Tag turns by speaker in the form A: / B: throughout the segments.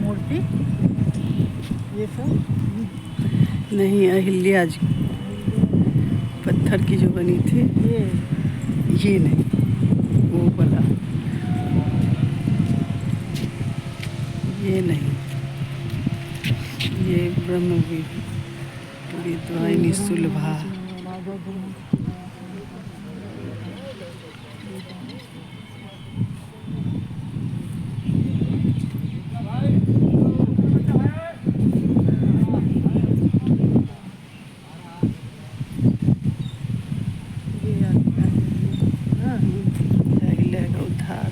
A: मूर्ति ये सब
B: नहीं, अहिल्या जी पत्थर की जो बनी थी, ये नहीं, वो वाला, ये नहीं, ये ब्रह्म विद्वानी सुलभा। अहिल्या का उद्धार,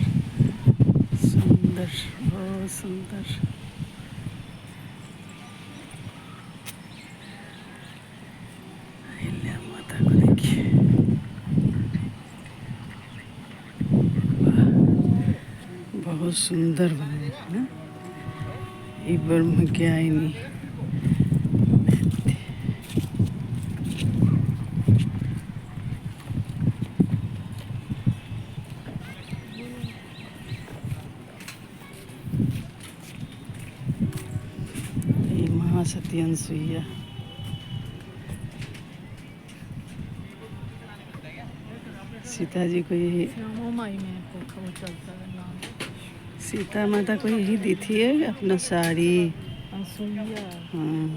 B: सुंदर, बहुत सुंदर। अहिल्या माता को देखिए, बहुत सुंदर बने है ना। ये ब्रह्म ज्ञानी महासती अनसुईया। सीता जी को यही, सीता माता को यही दी थी अपना साड़ी।
A: अनसुईया।
B: हाँ।